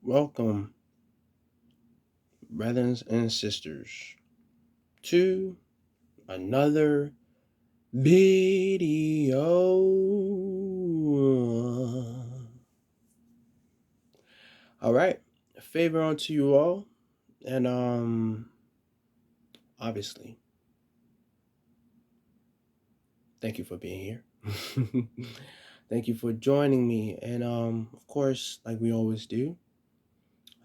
Welcome, brothers and sisters, to another video. All right, a favor unto you all, and obviously, thank you for being here. Thank you for joining me, and of course, like we always do,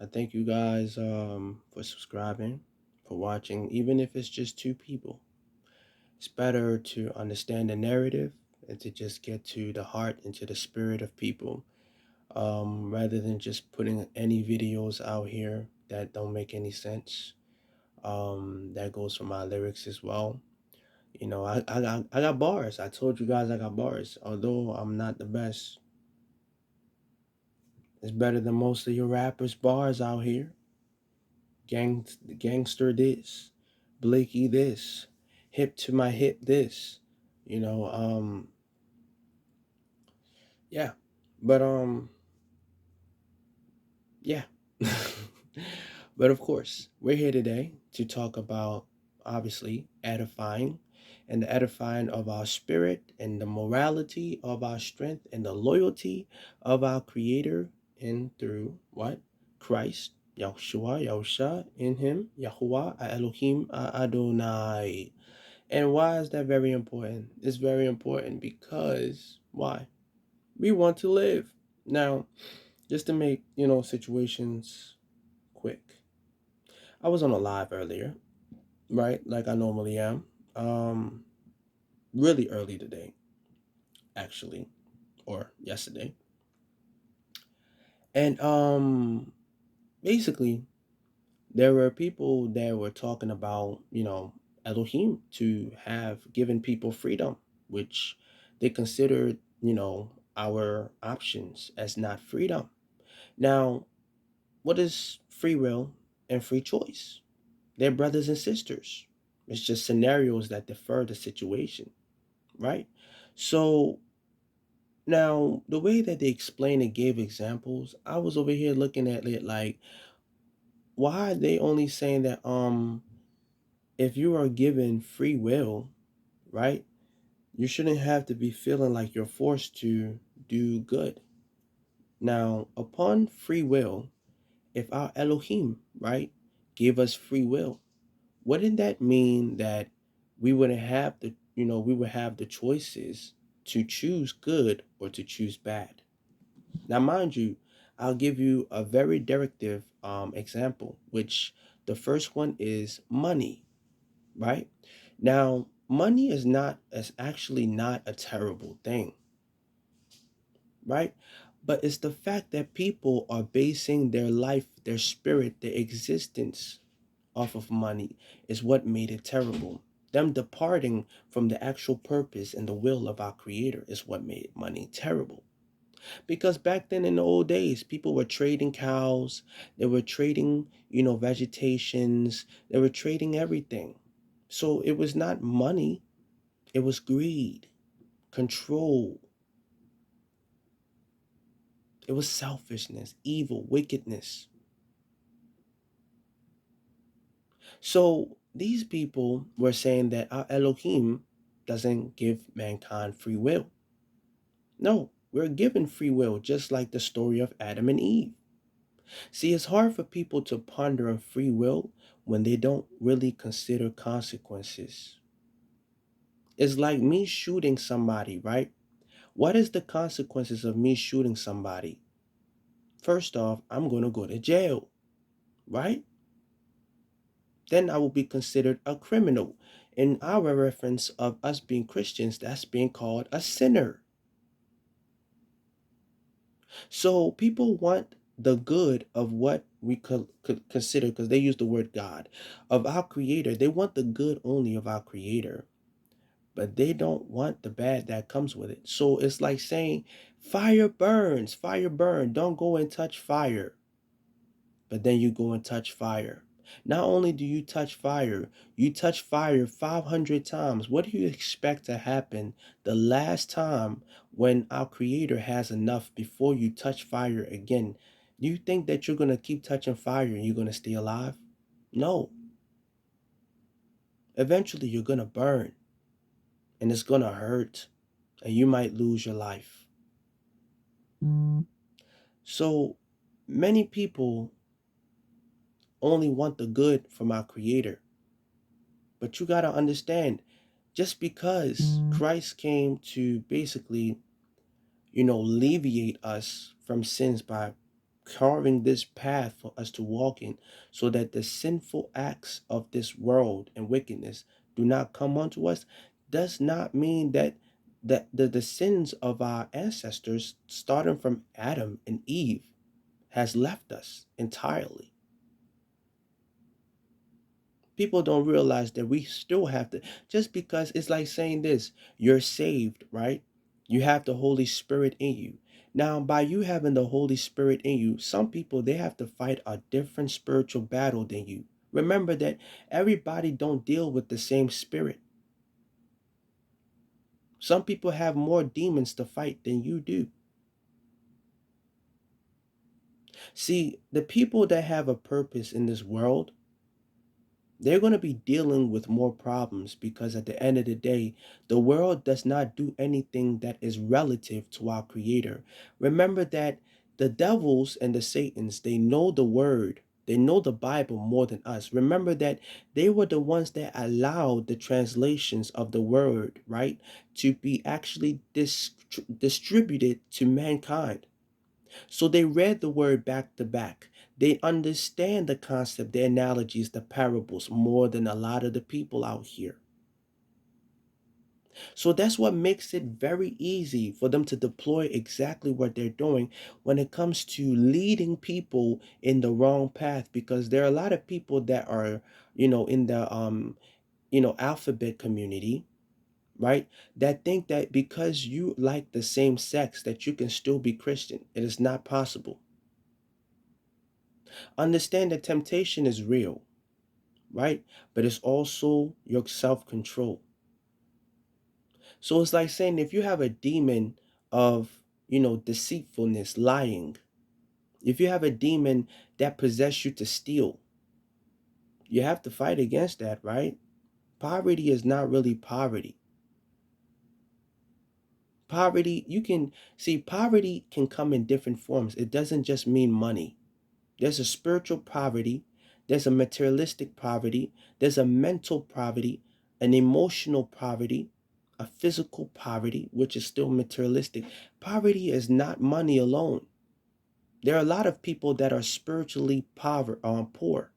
I thank you guys for subscribing, for watching, even if it's just two people. It's better to understand the narrative and to just get to the heart and to the spirit of people, rather than just putting any videos out here that don't make any sense. That goes for my lyrics as well. I got bars. I told you guys I got bars. Although I'm not the best, it's better than most of your rappers' bars out here. Gangster this, Blakey this, hip to my hip this. You know, yeah. But yeah. But of course, we're here today to talk about obviously edifying and the edifying of our spirit and the morality of our strength and the loyalty of our creator and through what? Christ, Yahushua, Yahusha, in him, Yahuwah, Elohim, Adonai. And why is that very important? It's very important because why? We want to live. Now, just to make, situations quick. I was on a live earlier, right? Like I normally am. Um, really early today, actually, or yesterday. And basically there were people that were talking about, Elohim to have given people freedom, which they considered, our options as not freedom. Now, what is free will and free choice? They're brothers and sisters. It's just scenarios that defer the situation, right? So now the way that they explained and gave examples, I was over here looking at it like, why are they only saying that if you are given free will, right, you shouldn't have to be feeling like you're forced to do good. Now, upon free will, if our Elohim, right, gave us free will, wouldn't that mean that we would have the choices to choose good or to choose bad? Now, mind you, I'll give you a very directive example, which the first one is money, right? Now, money is actually not a terrible thing, right? But it's the fact that people are basing their life, their spirit, their existence off of money is what made it terrible. Them departing from the actual purpose and the will of our creator is what made money terrible. Because back then in the old days, people were trading cows, they were trading, vegetations, they were trading everything. So it was not money, it was greed, control, it was selfishness, evil, wickedness. So these people were saying that our Elohim doesn't give mankind free will. No, we're given free will, just like the story of Adam and Eve. See, it's hard for people to ponder on free will when they don't really consider consequences. It's like me shooting somebody, right? What is the consequences of me shooting somebody? First off, I'm going to go to jail, right? Then I will be considered a criminal. In our reference of us being Christians, that's being called a sinner. So people want the good of what we could consider, because they use the word God, of our creator. They want the good only of our creator, but they don't want the bad that comes with it. So it's like saying fire burns, fire burn, don't go and touch fire. But then you go and touch fire. Not only do you touch fire 500 times. What do you expect to happen the last time when our creator has enough before you touch fire again? Do you think that you're going to keep touching fire and you're going to stay alive? No. Eventually, you're going to burn and it's going to hurt and you might lose your life. So, many people only want the good from our Creator. But you got to understand, just because Christ came to basically, alleviate us from sins by carving this path for us to walk in so that the sinful acts of this world and wickedness do not come unto us, does not mean that the sins of our ancestors, starting from Adam and Eve, has left us entirely. People don't realize that we still have to, just because it's like saying this, you're saved, right? You have the Holy Spirit in you. Now, by you having the Holy Spirit in you, some people, they have to fight a different spiritual battle than you. Remember that everybody don't deal with the same spirit. Some people have more demons to fight than you do. See, the people that have a purpose in this world, they're going to be dealing with more problems, because at the end of the day, the world does not do anything that is relative to our Creator. Remember that the devils and the Satans, they know the word, they know the Bible more than us. Remember that they were the ones that allowed the translations of the word, right, to be actually distributed to mankind. So they read the word back to back. They understand the concept, the analogies, the parables more than a lot of the people out here. So that's what makes it very easy for them to deploy exactly what they're doing when it comes to leading people in the wrong path, because there are a lot of people that are, in the alphabet community, right? That think that because you like the same sex that you can still be Christian. It is not possible. Understand that temptation is real, right? But it's also your self control. So it's like saying, if you have a demon of, deceitfulness, lying, if you have a demon that possesses you to steal, you have to fight against that, right? Poverty is not really poverty. Poverty, you can see, poverty can come in different forms. It doesn't just mean money. There's a spiritual poverty, there's a materialistic poverty, there's a mental poverty, an emotional poverty, a physical poverty, which is still materialistic. Poverty is not money alone. There are a lot of people that are spiritually poor.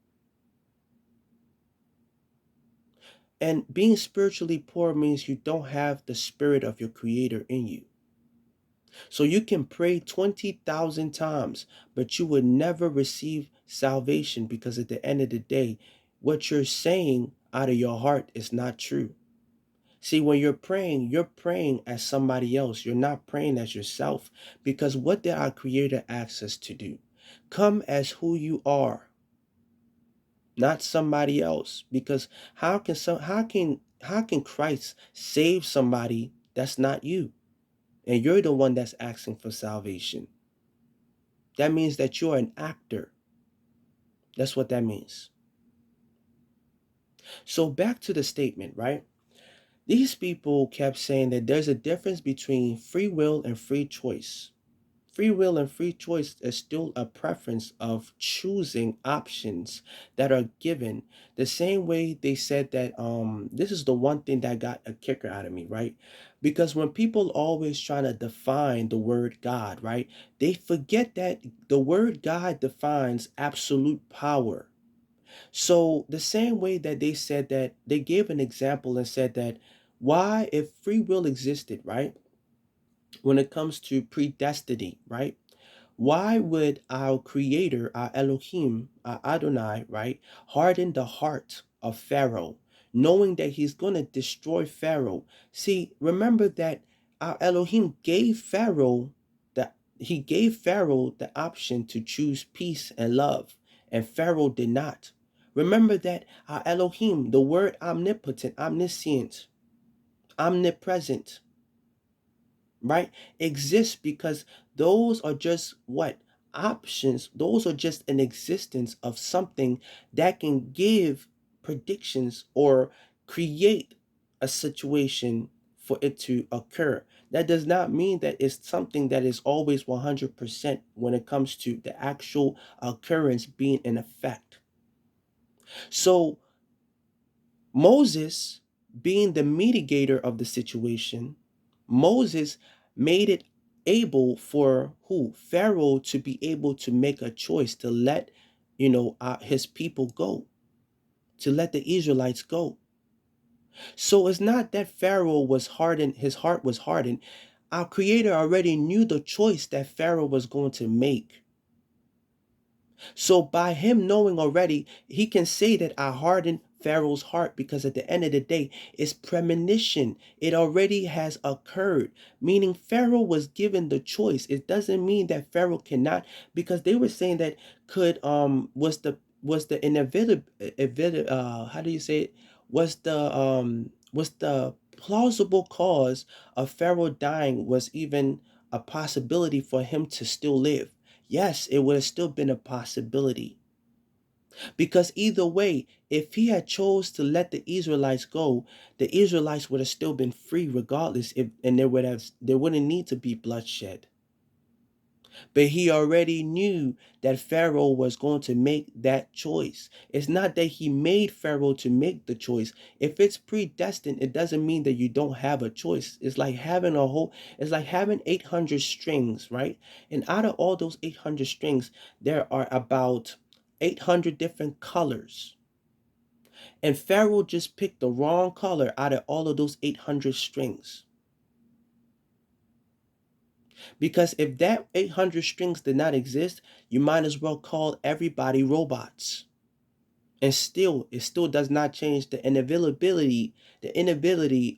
And being spiritually poor means you don't have the spirit of your Creator in you. So you can pray 20,000 times, but you will never receive salvation, because at the end of the day, what you're saying out of your heart is not true. See, when you're praying as somebody else. You're not praying as yourself, because what did our Creator ask us to do? Come as who you are, not somebody else. Because how can Christ save somebody that's not you? And you're the one that's asking for salvation. That means that you're an actor. That's what that means. So back to the statement, right? These people kept saying that there's a difference between free will and free choice. Free will and free choice is still a preference of choosing options that are given. The same way they said that, this is the one thing that got a kicker out of me, right? Because when people always trying to define the word God, right, they forget that the word God defines absolute power. So the same way that they said that, they gave an example and said that, why, if free will existed, right, when it comes to predestiny, right, why would our Creator, our Elohim, our Adonai, right, harden the heart of Pharaoh, knowing that he's going to destroy Pharaoh? See, remember that our Elohim gave Pharaoh the option to choose peace and love, and Pharaoh did not. Remember that our Elohim, the word omnipotent, omniscient, omnipresent, right, exists because those are just what? options, those are just an existence of something that can give predictions or create a situation for it to occur. That does not mean that it's something that is always 100% when it comes to the actual occurrence being in effect. So, Moses, being the mitigator of the situation, Moses made it able for who? Pharaoh to be able to make a choice to let, his people go, to let the Israelites go. So it's not that Pharaoh was hardened, his heart was hardened. Our Creator already knew the choice that Pharaoh was going to make. So by him knowing already, he can say that I hardened Pharaoh's heart because at the end of the day, it's premonition. It already has occurred, meaning Pharaoh was given the choice. It doesn't mean that Pharaoh cannot, because they were saying that could was the inevitable, how do you say it? Was the plausible cause of Pharaoh dying was even a possibility for him to still live? Yes, it would have still been a possibility. Because either way, if he had chose to let the Israelites go, the Israelites would have still been free regardless, and there wouldn't need to be bloodshed. But he already knew that Pharaoh was going to make that choice. It's not that he made Pharaoh to make the choice. If it's predestined, it doesn't mean that you don't have a choice. It's like having 800 strings, right? And out of all those 800 strings, there are about 800 different colors. And Pharaoh just picked the wrong color out of all of those 800 strings. Because if that 800 strings did not exist, you might as well call everybody robots. And still, it still does not change the inability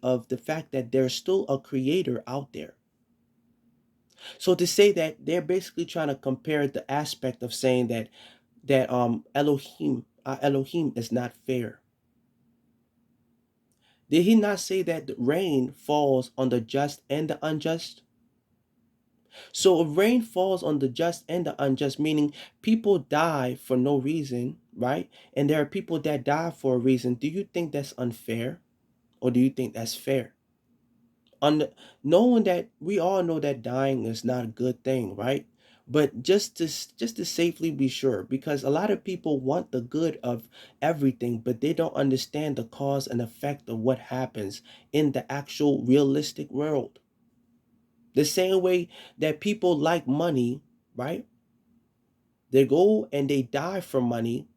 of the fact that there's still a creator out there. So to say that they're basically trying to compare the aspect of saying that Elohim is not fair. Did he not say that the rain falls on the just and the unjust? So if rain falls on the just and the unjust, meaning people die for no reason, right? And there are people that die for a reason. Do you think that's unfair? Or do you think that's fair? On knowing that we all know that dying is not a good thing, right? But just to safely be sure, because a lot of people want the good of everything, but they don't understand the cause and effect of what happens in the actual realistic world. The same way that people like money, right? They go and they die for money.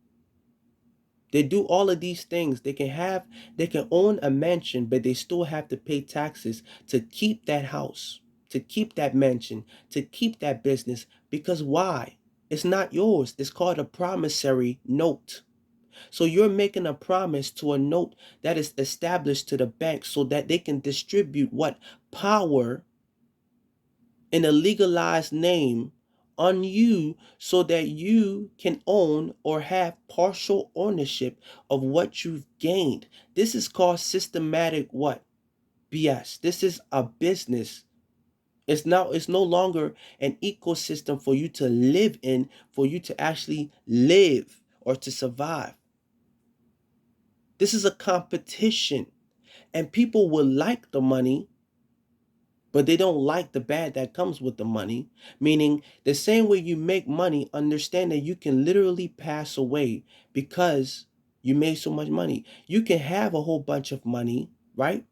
They do all of these things. They can own a mansion, but they still have to pay taxes to keep that house, to keep that mansion, to keep that business. Because why? It's not yours. It's called a promissory note. So you're making a promise to a note that is established to the bank so that they can distribute what? Power in a legalized name on you so that you can own or have partial ownership of what you've gained. This is called systematic what? BS. This is a business. It's no longer an ecosystem for you to live in, for you to actually live or to survive. This is a competition. And people will like the money, but they don't like the bad that comes with the money. Meaning, the same way you make money, understand that you can literally pass away because you made so much money. You can have a whole bunch of money, right?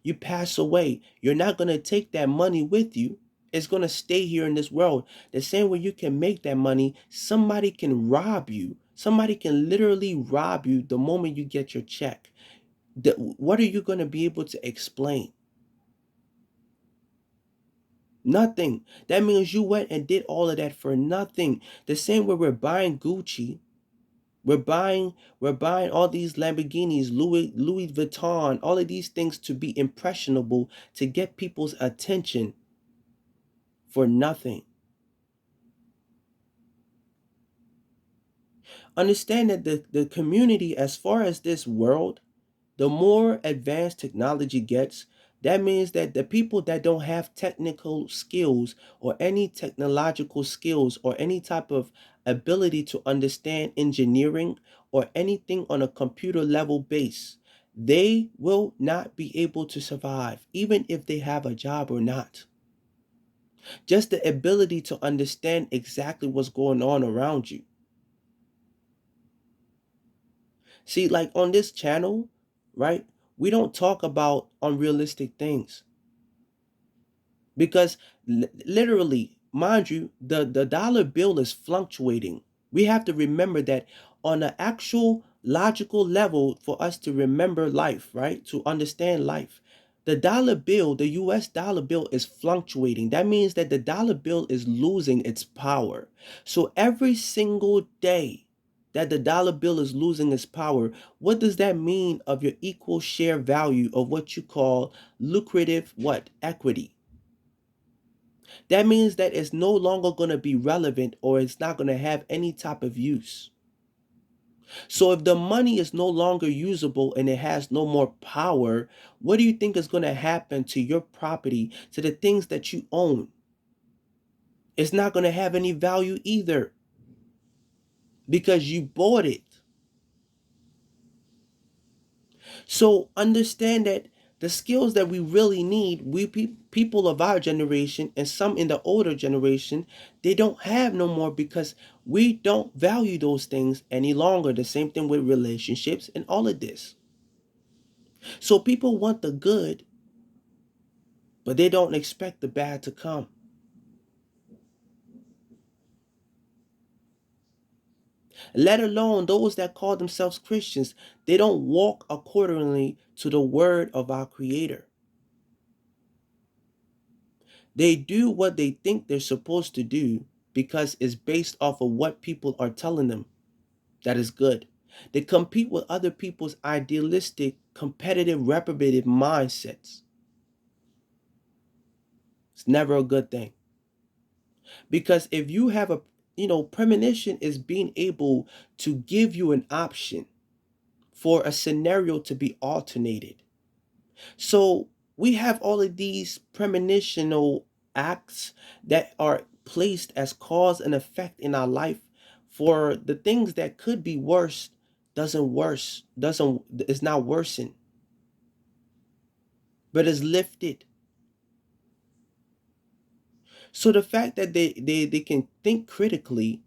You pass away. You're not going to take that money with you. It's going to stay here in this world. The same way you can make that money, somebody can rob you. Somebody can literally rob you the moment you get your check. What are you going to be able to explain? Nothing. That means you went and did all of that for nothing. The same way we're buying Gucci, we're buying all these Lamborghinis, Louis Vuitton, all of these things to be impressionable, to get people's attention for nothing. Understand that the community, as far as this world, the more advanced technology gets, That means that the people that don't have technical skills or any technological skills or any type of ability to understand engineering or anything on a computer level base, they will not be able to survive, even if they have a job or not. Just the ability to understand exactly what's going on around you. See, like on this channel, right? We don't talk about unrealistic things because literally, mind you, the dollar bill is fluctuating. We have to remember that on an actual logical level for us to remember life, right? To understand life. The dollar bill, the US dollar bill is fluctuating. That means that the dollar bill is losing its power. So every single day that the dollar bill is losing its power, what does that mean of your equal share value of what you call lucrative what? Equity. That means that it's no longer going to be relevant or it's not going to have any type of use. So if the money is no longer usable and it has no more power, what do you think is going to happen to your property, to the things that you own? It's not going to have any value either because you bought it. So understand that the skills that we really need, we people of our generation and some in the older generation, they don't have no more because we don't value those things any longer. The same thing with relationships and all of this. So people want the good, but they don't expect the bad to come. Let alone those that call themselves Christians, they don't walk accordingly to the word of our Creator. They do what they think they're supposed to do because it's based off of what people are telling them that is good. They compete with other people's idealistic, competitive, reprobative mindsets. It's never a good thing. Because if you have a, premonition is being able to give you an option for a scenario to be alternated. So we have all of these premonitional acts that are placed as cause and effect in our life for the things that could be worse doesn't is not worsen, but is lifted. So the fact that they can think critically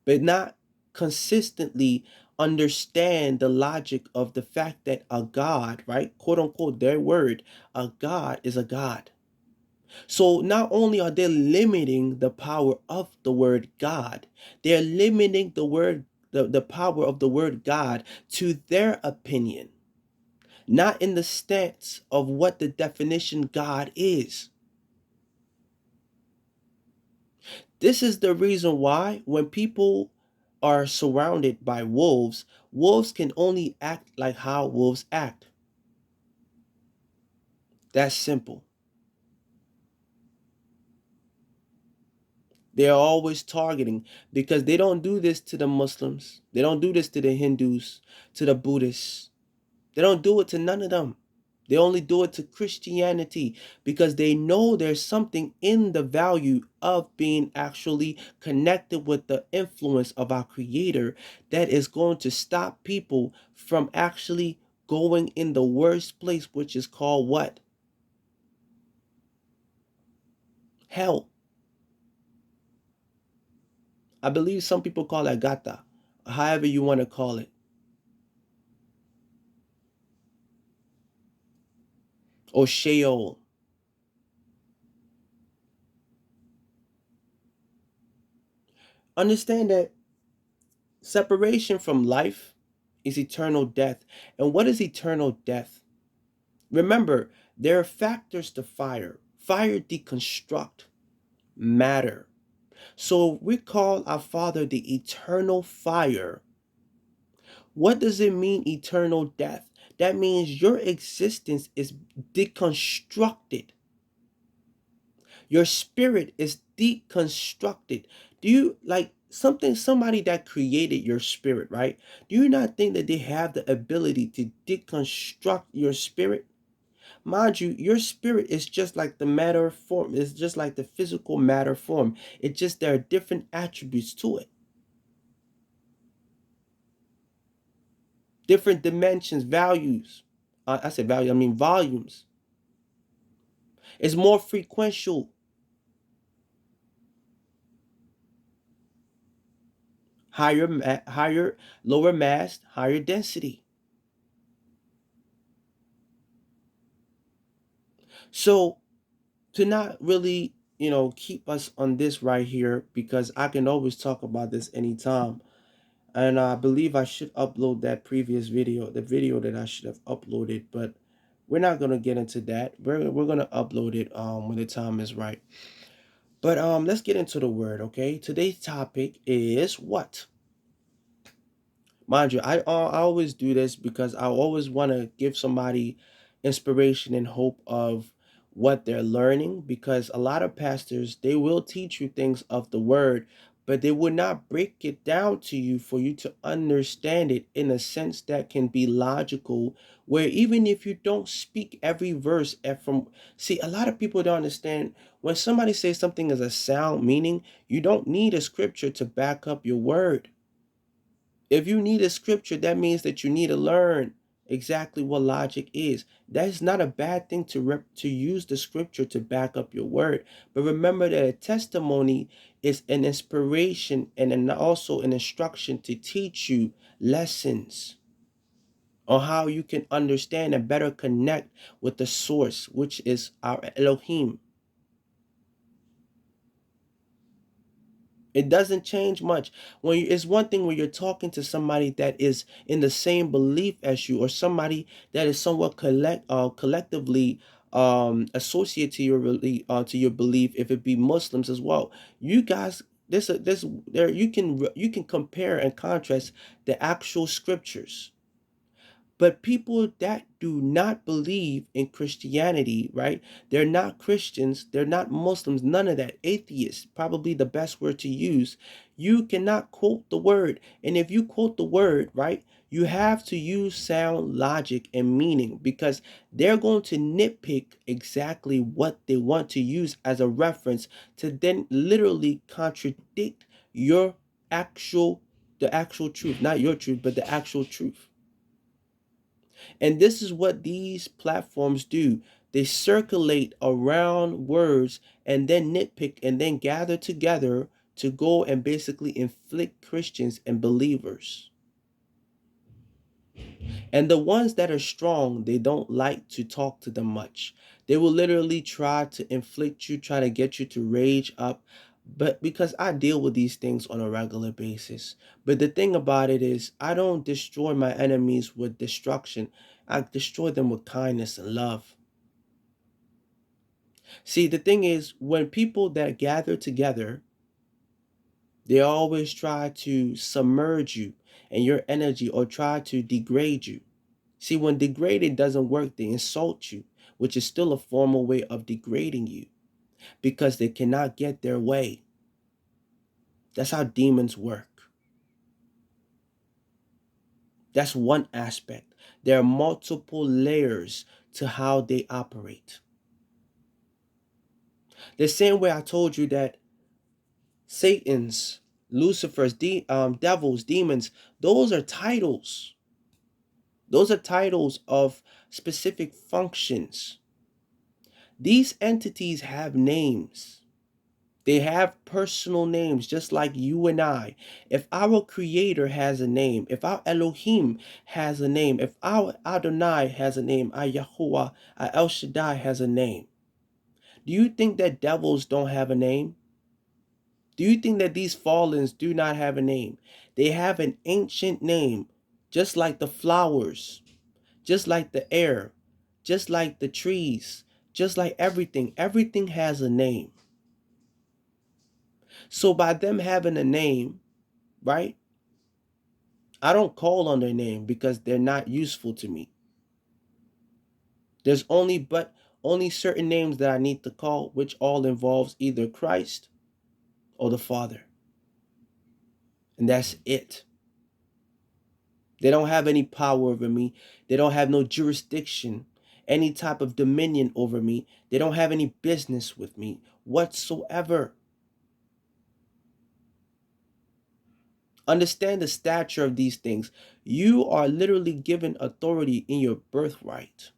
but not consistently understand the logic of the fact that a God, right, quote unquote, their word, a God is a God. So not only are they limiting the power of the word God, they're limiting the power of the word God to their opinion, not in the stance of what the definition God is. This is the reason why when people are surrounded by wolves, wolves can only act like how wolves act. That's simple. They're always targeting because they don't do this to the Muslims. They don't do this to the Hindus, to the Buddhists. They don't do it to none of them. They only do it to Christianity because they know there's something in the value of being actually connected with the influence of our Creator that is going to stop people from actually going in the worst place, which is called what? Hell. I believe some people call it gata, however you want to call it, or Sheol. Understand that separation from life is eternal death. And what is eternal death? Remember, there are factors to fire. Fire deconstruct matter. So we call our Father the eternal fire. What does it mean, eternal death? That means your existence is deconstructed. Your spirit is deconstructed. Do you like somebody that created your spirit, right? Do you not think that they have the ability to deconstruct your spirit? Mind you, your spirit is just like the matter form. It's just like the physical matter form. It just there are different attributes to it. Different dimensions, values. I said value, I mean volumes. It's more frequential, higher, lower mass, higher density. So to not really, keep us on this right here, because I can always talk about this anytime. And I believe I should upload that previous video, the video that I should have uploaded, but we're not gonna get into that. We're gonna upload it when the time is right. But let's get into the word, okay? Today's topic is what? Mind you, I always do this because I always want to give somebody inspiration and hope of what they're learning, because a lot of pastors, they will teach you things of the word, but they will not break it down to you for you to understand it in a sense that can be logical, where even if you don't speak every verse from, see, a lot of people don't understand when somebody says something is a sound meaning, you don't need a scripture to back up your word. If you need a scripture, that means that you need to learn exactly what logic is. That is not a bad thing to use the scripture to back up your word. But remember that a testimony is an inspiration and also an instruction to teach you lessons on how you can understand and better connect with the source, which is our Elohim. It doesn't change much. It's one thing when you're talking to somebody that is in the same belief as you, or somebody that is somewhat collectively associated to to your belief, if it be Muslims as well. You guys, this there you can compare and contrast the actual scriptures. But people that do not believe in Christianity, right? They're not Christians, they're not Muslims, none of that. Atheists, probably the best word to use. You cannot quote the word. And if you quote the word, right, you have to use sound logic and meaning, because they're going to nitpick exactly what they want to use as a reference to then literally contradict your actual the actual truth, not your truth, but the actual truth. And this is what these platforms do. They circulate around words and then nitpick and then gather together to go and basically inflict Christians and believers. And the ones that are strong, they don't like to talk to them much. They will literally try to inflict you, try to get you to rage up. But because I deal with these things on a regular basis. But the thing about it is, I don't destroy my enemies with destruction. I destroy them with kindness and love. See, the thing is, when people that gather together, they always try to submerge you and your energy, or try to degrade you. See, when degraded doesn't work, they insult you, which is still a formal way of degrading you, because they cannot get their way. That's how demons work. That's one aspect. There are multiple layers to how they operate. The same way I told you that Satan's, Lucifer's, devils, demons, those are titles. Those are titles of specific functions. These entities have names. They have personal names just like you and I. If our creator has a name, if our Elohim has a name, if our Adonai has a name, our Yahuwah, our El Shaddai has a name, do you think that devils don't have a name? Do you think that these fallens do not have a name? They have an ancient name, just like the flowers, just like the air, just like the trees, just like everything. Everything has a name. So by them having a name, right? I don't call on their name because they're not useful to me. There's only certain names that I need to call, which all involves either Christ or the Father. And that's it. They don't have any power over me. They don't have no jurisdiction. any type of dominion over me. They don't have any business with me whatsoever. Understand the stature of these things. You are literally given authority in your birthright.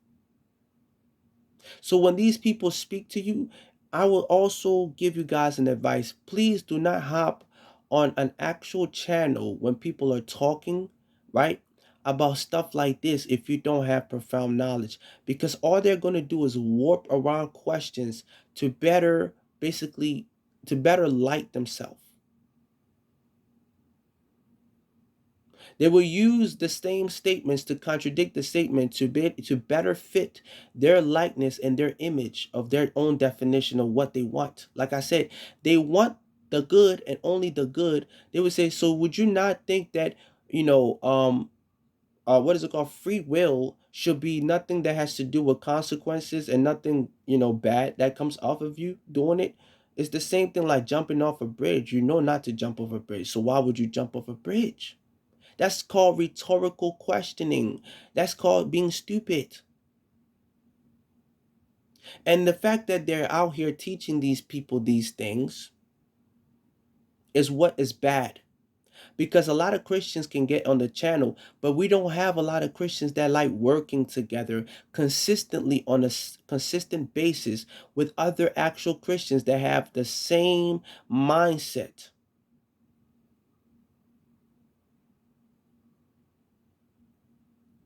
So when these people speak to you, I will also give you guys an advice. Please do not hop on an actual channel when people are talking, right? About stuff like this if you don't have profound knowledge. Because all they're going to do is warp around questions to better, basically, to better light themselves. They will use the same statements to contradict the statement to better fit their likeness and their image of their own definition of what they want. Like I said, they want the good and only the good. They would say, so would you not think that, you know, what is it called? Free will should be nothing that has to do with consequences and nothing, bad that comes off of you doing it. It's the same thing like jumping off a bridge. You know not to jump off a bridge. So why would you jump off a bridge? That's called rhetorical questioning. That's called being stupid. And the fact that they're out here teaching these people these things is what is bad. Because a lot of Christians can get on the channel, but we don't have a lot of Christians that like working together consistently on a consistent basis with other actual Christians that have the same mindset.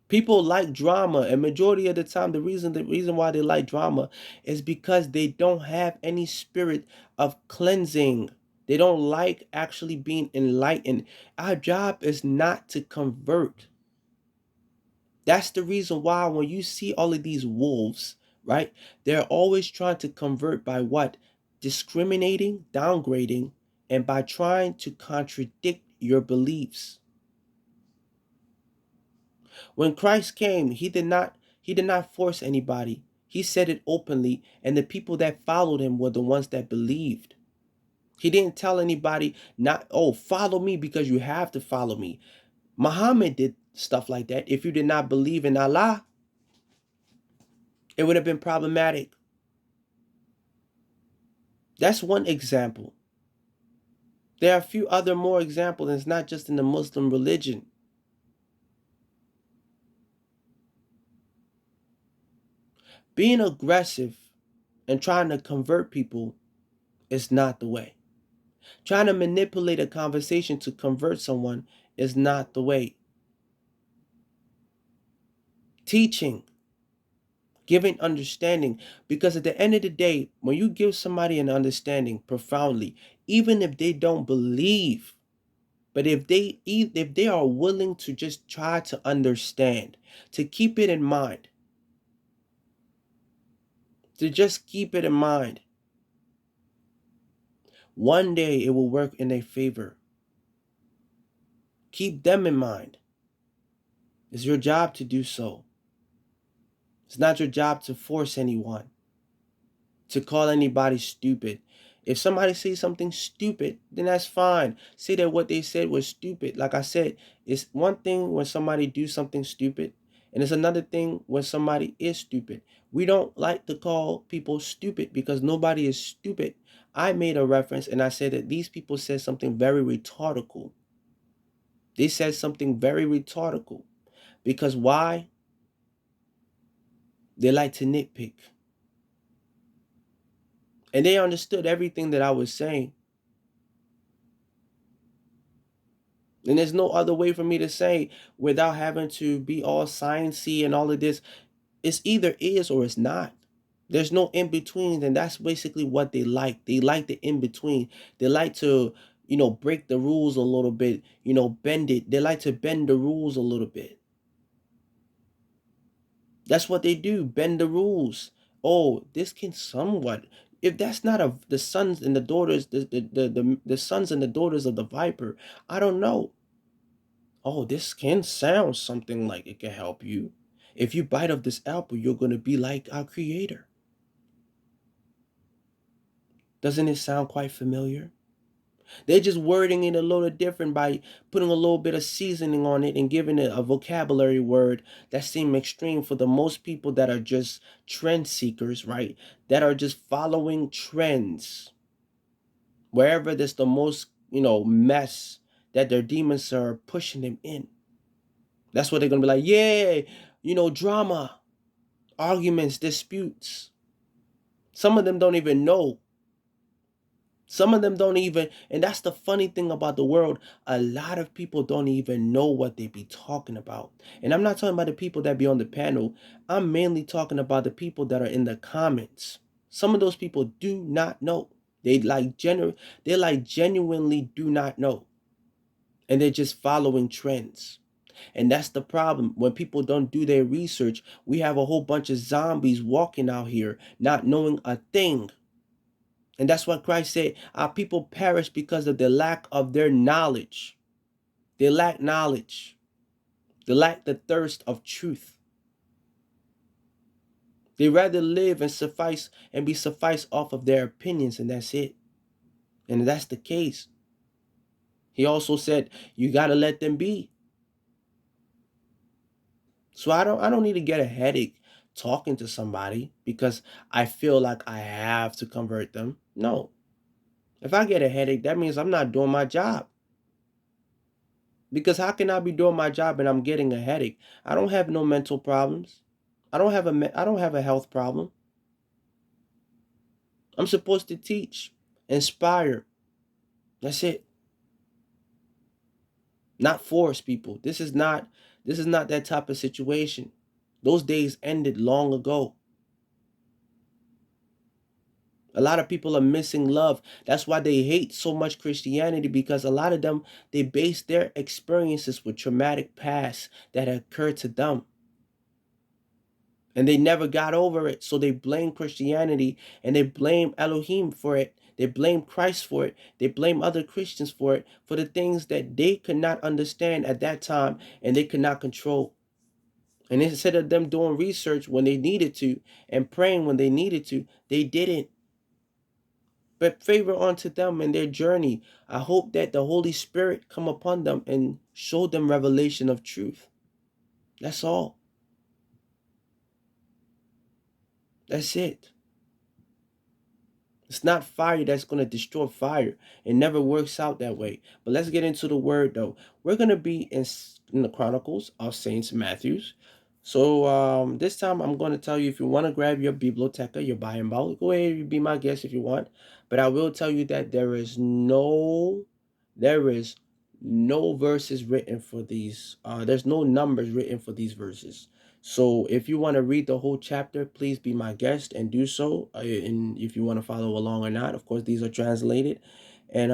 People like drama, and majority of the time, the reason why they like drama is because they don't have any spirit of cleansing. They don't like actually being enlightened. Our job is not to convert. That's the reason why when you see all of these wolves, right? They're always trying to convert by what? Discriminating, downgrading, and by trying to contradict your beliefs. When Christ came, he did not force anybody. He said it openly, and the people that followed him were the ones that believed. He didn't tell anybody not, oh, follow me because you have to follow me. Muhammad did stuff like that. If you did not believe in Allah, it would have been problematic. That's one example. There are a few other more examples, and it's not just in the Muslim religion. Being aggressive and trying to convert people is not the way. Trying to manipulate a conversation to convert someone is not the way. Teaching, giving understanding, because at the end of the day, when you give somebody an understanding profoundly, even if they don't believe, but if they are willing to just try to understand, to keep it in mind, to just keep it in mind, one day it will work in their favor. Keep them in mind. It's your job to do so. It's not your job to force anyone, to call anybody stupid. If somebody says something stupid, then that's fine. Say that what they said was stupid. Like I said, it's one thing when somebody do something stupid, and it's another thing when somebody is stupid. We don't like to call people stupid because nobody is stupid. I made a reference and I said that these people said something very rhetorical. They said something very rhetorical. Because why? They like to nitpick. And they understood everything that I was saying. And there's no other way for me to say without having to be all sciencey and all of this. It's either is or it's not. There's no in between, and that's basically what they like. They like the in between. They like to, break the rules a little bit, bend it. They like to bend the rules a little bit. That's what they do, bend the rules. Oh, this can somewhat. If that's not the sons and the daughters, the sons and the daughters of the viper, I don't know. Oh, this can sound something like it can help you. If you bite of this apple, you're going to be like our creator. Doesn't it sound quite familiar? They're just wording it a little different by putting a little bit of seasoning on it and giving it a vocabulary word that seem extreme for the most people that are just trend seekers, right? That are just following trends. Wherever there's the most, mess that their demons are pushing them in. That's what they're gonna be like, yeah, drama, arguments, disputes. Some of them don't even know. Some of them don't even, and that's the funny thing about the world. A lot of people don't even know what they be talking about. And I'm not talking about the people that be on the panel. I'm mainly talking about the people that are in the comments. Some of those people do not know. They like genuinely do not know. And they're just following trends. And that's the problem. When people don't do their research, we have a whole bunch of zombies walking out here not knowing a thing. And that's what Christ said, our people perish because of the lack of their knowledge. They lack knowledge. They lack the thirst of truth. They rather live and suffice and be sufficed off of their opinions, and that's it. And that's the case. He also said, you got to let them be. So I don't need to get a headache talking to somebody because I feel like I have to convert them. No. If I get a headache, that means I'm not doing my job. Because how can I be doing my job and I'm getting a headache? I don't have no mental problems. I don't have a health problem. I'm supposed to teach, inspire. That's it. Not force people. This is not that type of situation. Those days ended long ago. A lot of people are missing love. That's why they hate so much Christianity, because a lot of them, they base their experiences with traumatic past that occurred to them. And they never got over it. So they blame Christianity and they blame Elohim for it. They blame Christ for it. They blame other Christians for it, for the things that they could not understand at that time and they could not control. And instead of them doing research when they needed to and praying when they needed to, they didn't. But favor unto them in their journey. I hope that the Holy Spirit come upon them and show them revelation of truth. That's all. That's it. It's not fire that's going to destroy fire. It never works out that way. But let's get into the word, though. We're going to be in the Chronicles of St Matthew's. So this time I'm going to tell you, if you want to grab your biblioteca, your Bible, go ahead and be my guest if you want. But I will tell you that there is no verses written for these. There's no numbers written for these verses. So if you want to read the whole chapter, please be my guest and do so. And if you want to follow along or not, of course, these are translated. And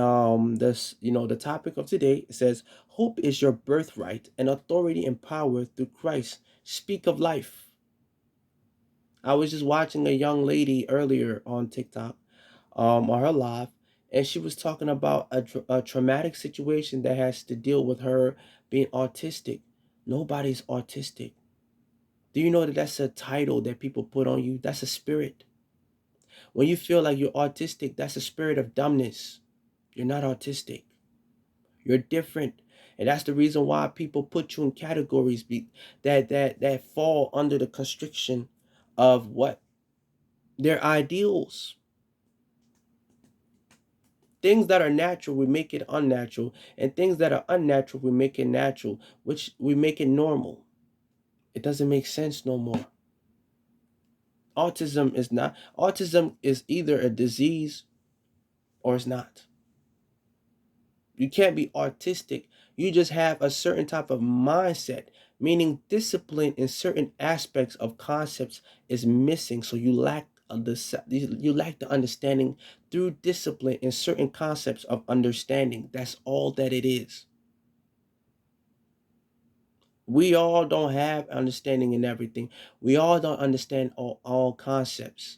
the topic of today says, "Hope is your birthright, and authority and power through Christ. Speak of life." I was just watching a young lady earlier on TikTok, on her live, and she was talking about a traumatic situation that has to deal with her being autistic. Nobody's autistic. Do you know that that's a title that people put on you? That's a spirit. When you feel like you're autistic, that's a spirit of dumbness. You're not autistic. You're different. And that's the reason why people put you in categories that fall under the constriction of what? Their ideals. Things that are natural, we make it unnatural. And things that are unnatural, we make it natural, which we make it normal. It doesn't make sense no more. Autism is either a disease or it's not. You can't be artistic. You just have a certain type of mindset, meaning discipline in certain aspects of concepts is missing. So you lack the understanding through discipline in certain concepts of understanding. That's all that it is. We all don't have understanding in everything. We all don't understand all concepts.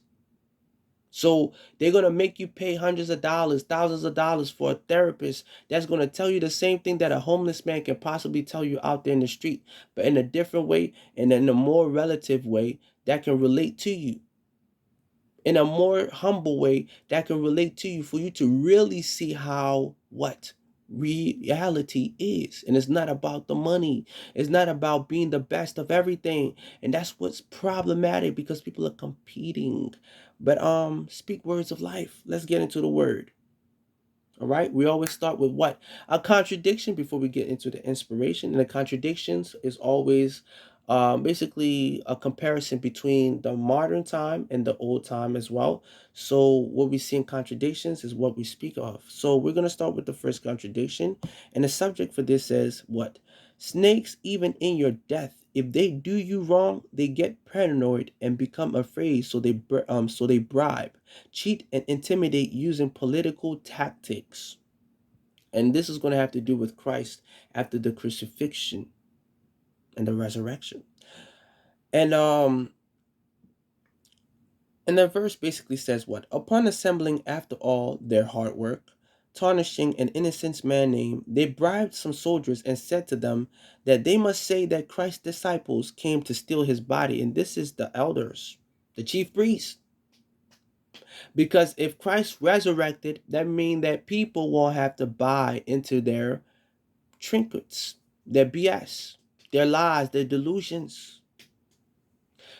So they're going to make you pay hundreds of dollars, thousands of dollars for a therapist that's going to tell you the same thing that a homeless man can possibly tell you out there in the street, but in a different way and in a more relative way that can relate to you. In a more humble way that can relate to you, for you to really see how what reality is. And it's not about the money. It's not about being the best of everything. And that's what's problematic because people are competing. But speak words of life. Let's get into the word. All right. We always start with what? A contradiction before we get into the inspiration. And the contradictions is always basically a comparison between the modern time and the old time as well. So what we see in contradictions is what we speak of. So we're going to start with the first contradiction. And the subject for this says what? Snakes, even in your death, if they do you wrong, they get paranoid and become afraid. So they bribe, cheat, and intimidate using political tactics. And this is going to have to do with Christ after the crucifixion and the resurrection. And and the verse basically says what? Upon assembling after all their hard work, tarnishing an innocent man name, they bribed some soldiers and said to them that they must say that Christ's disciples came to steal his body. And this is the elders, the chief priests. Because if Christ resurrected, that means that people won't have to buy into their trinkets, their BS, their lies, their delusions.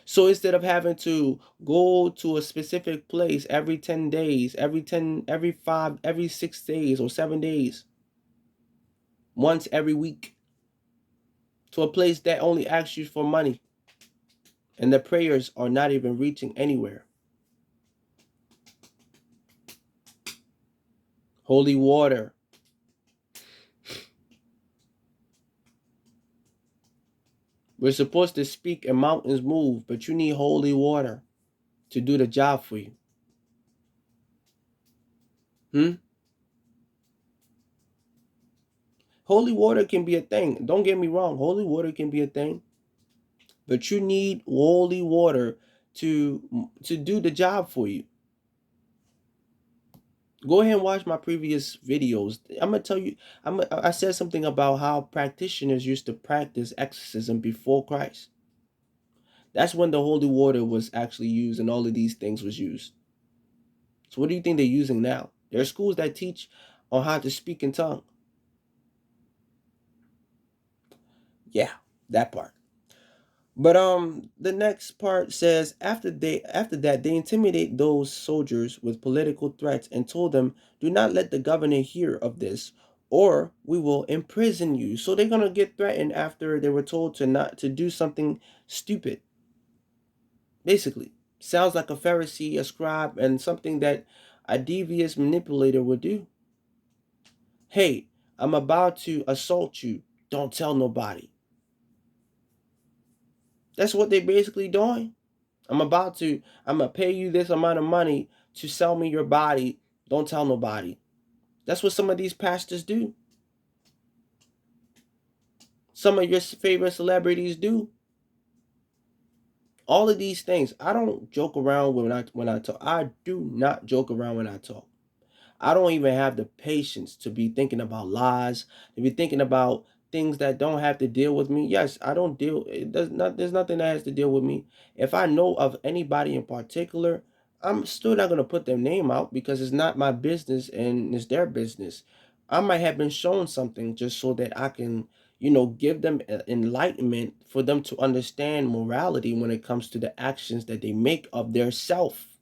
So instead of having to go to a specific place every 10 days, every 5, every 6 days or 7 days, once every week, to a place that only asks you for money and the prayers are not even reaching anywhere. Holy water. We're supposed to speak and mountains move, but you need holy water to do the job for you. Hmm? Holy water can be a thing. Don't get me wrong. Holy water can be a thing. But you need holy water to do the job for you. Go ahead and watch my previous videos. I'm gonna tell you. I said something about how practitioners used to practice exorcism before Christ. That's when the holy water was actually used, and all of these things was used. So what do you think they're using now? There are schools that teach on how to speak in tongue. Yeah, that part. But the next part says after that they intimidate those soldiers with political threats and told them, "Do not let the governor hear of this, or we will imprison you." So they're gonna get threatened after they were told to not to do something stupid. Basically, sounds like a Pharisee, a scribe, and something that a devious manipulator would do. Hey, I'm about to assault you. Don't tell nobody. That's what they're basically doing. I'm gonna pay you this amount of money to sell me your body. Don't tell nobody. That's what some of these pastors do. Some of your favorite celebrities do. All of these things. I don't joke around when I talk. I do not joke around when I talk. I don't even have the patience to be thinking about lies, to be thinking about things that don't have to deal with me. Yes, I don't deal it does not there's nothing that has to deal with me. If I know of anybody in particular, I'm still not going to put their name out because it's not my business and it's their business. I might have been shown something just so that I can, give them enlightenment for them to understand morality when it comes to the actions that they make of their self.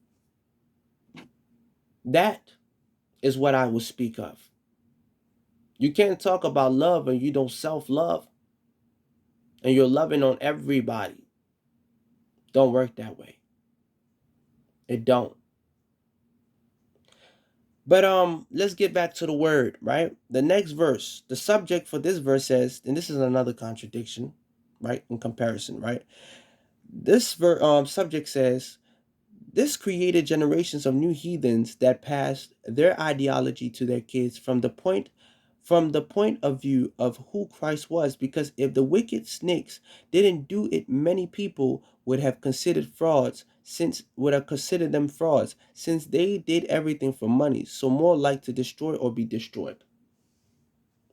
That is what I will speak of. You can't talk about love and you don't self-love and you're loving on everybody. Don't work that way. It don't. But let's get back to the word, right? The next verse, the subject for this verse says, and this is another contradiction, right? In comparison, right? This subject says, this created generations of new heathens that passed their ideology to their kids from the point of view of who Christ was, because if the wicked snakes didn't do it, many people would have considered them frauds, since they did everything for money, so more like to destroy or be destroyed.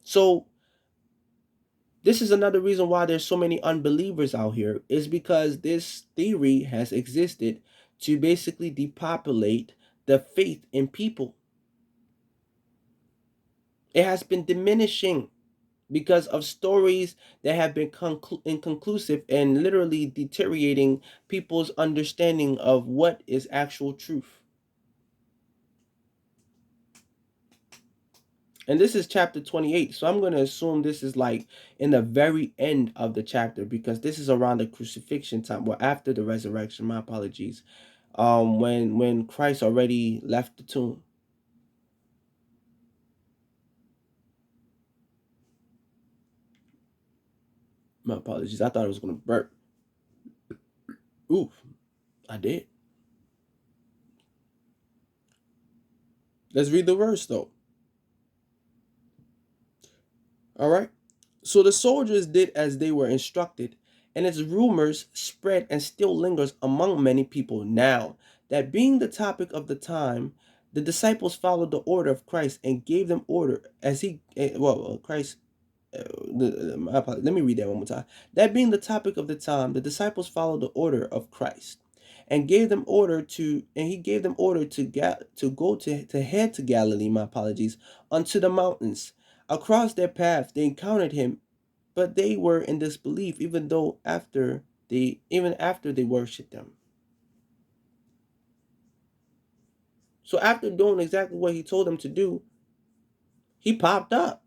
So this is another reason why there's so many unbelievers out here, is because this theory has existed to basically depopulate the faith in people. It has been diminishing because of stories that have been inconclusive and literally deteriorating people's understanding of what is actual truth. And this is chapter 28. So I'm going to assume this is like in the very end of the chapter because this is around the crucifixion time. Well, after the resurrection, my apologies. When Christ already left the tomb. My apologies. I thought I was going to burp. Oof, I did. Let's read the verse though. All right. So the soldiers did as they were instructed, and its rumors spread and still lingers among many people now. That being the topic of the time, the disciples followed the order of Christ and gave them order as he Christ. Let me read that one more time. That being the topic of the time, the disciples followed the order of Christ and he gave them order to go to head to Galilee, my apologies, unto the mountains. Across their path they encountered him, but they were in disbelief even after they worshipped him. So after doing exactly what he told them to do, he popped up.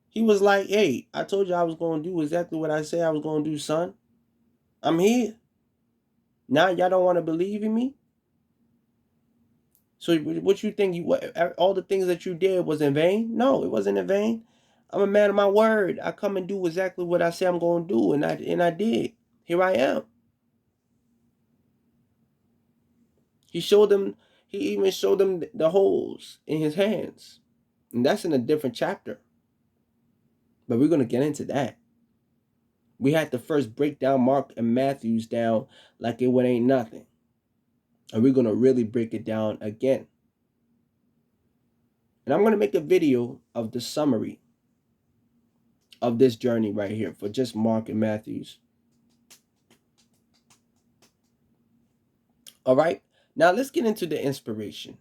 He was like, "Hey, I told you I was going to do exactly what I said I was going to do, son. I'm here. Now y'all don't want to believe in me? So what you think all the things that you did was in vain? No, it wasn't in vain. I'm a man of my word. I come and do exactly what I say I'm going to do, and I did. Here I am." He showed them. He even showed them the holes in his hands, and that's in a different chapter. But we're gonna get into that. We had to first break down Mark and Matthew's down like it would ain't nothing, and we're gonna really break it down again. And I'm gonna make a video of the summary of this journey right here for just Mark and Matthew's. All right. Now let's get into the inspiration.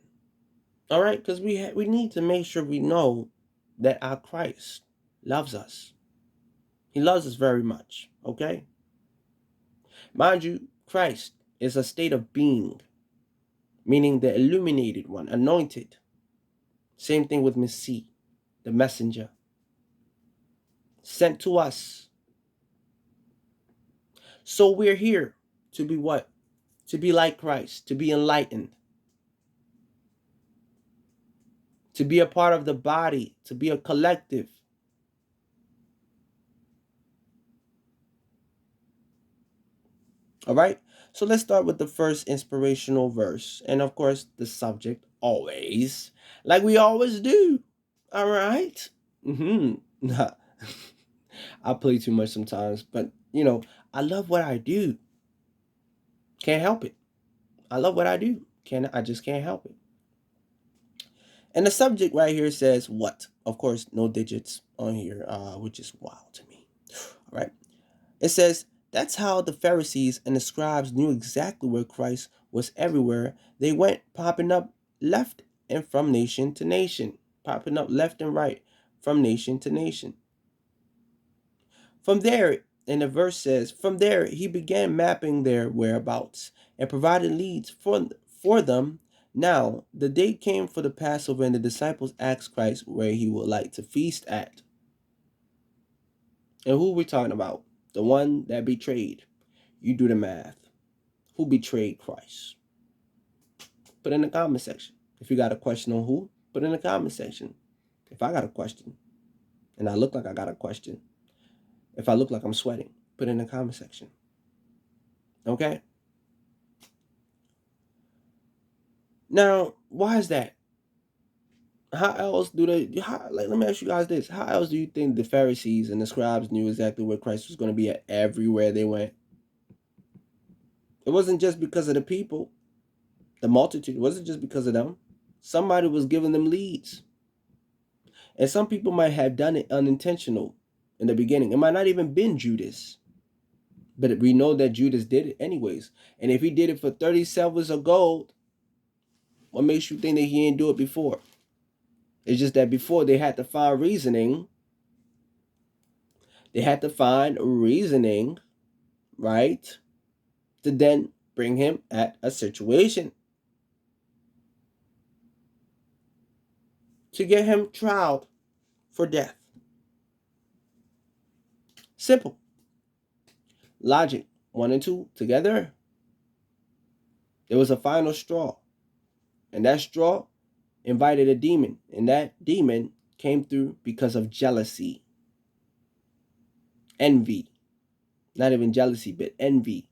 All right, because we need to make sure we know that our Christ loves us. He loves us very much. Okay. Mind you, Christ is a state of being, meaning the illuminated one, anointed. Same thing with Messiah, the messenger, sent to us. So we're here to be what? To be like Christ, to be enlightened, to be a part of the body, to be a collective. All right? So let's start with the first inspirational verse. And of course, the subject always, like we always do. All right? Mm-hmm. I play too much sometimes, but I love what I do. Can't help it. I love what I do. I just can't help it. And the subject right here says what? Of course, no digits on here, which is wild to me. All right. It says that's how the Pharisees and the scribes knew exactly where Christ was everywhere. They went popping up left and from nation to nation, popping up left and right from nation to nation. From there, and the verse says, from there he began mapping their whereabouts and provided leads for them. Now, the day came for the Passover, and the disciples asked Christ where he would like to feast at. And who we talking about? The one that betrayed. You do the math. Who betrayed Christ? Put in the comment section. If you got a question on who, put in the comment section. If I got a question, and I look like I got a question, if I look like I'm sweating, put in the comment section. Okay? Now, why is that? How else do let me ask you guys this. How else do you think the Pharisees and the scribes knew exactly where Christ was going to be at everywhere they went? It wasn't just because of the people, the multitude. It wasn't just because of them. Somebody was giving them leads. And some people might have done it unintentional in the beginning. It might not even been Judas. But we know that Judas did it anyways. And if he did it for 30 silvers of gold, what makes you think that he didn't do it before? It's just that before they had to find reasoning, they had to find reasoning, right? To then bring him at a situation to get him trialed for death. Simple. Logic. One and two together. There was a final straw. And that straw invited a demon. And that demon came through because of jealousy, envy. Not even jealousy, but envy.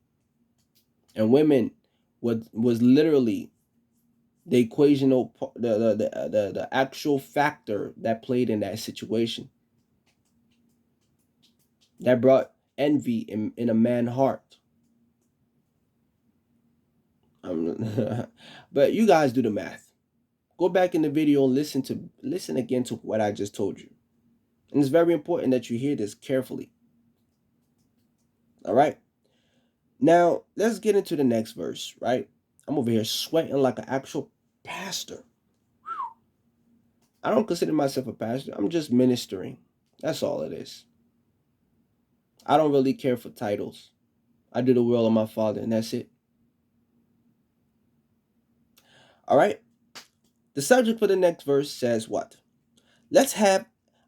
And women was literally the equational, the actual factor that played in that situation. That brought envy in a man's heart. But you guys do the math. Go back in the video and listen again to what I just told you. And it's very important that you hear this carefully. All right. Now let's get into the next verse. Right. I'm over here sweating like an actual pastor. I don't consider myself a pastor. I'm just ministering. That's all it is. I don't really care for titles. I do the will of my Father, and that's it. All right. The subject for the next verse says what? Let's have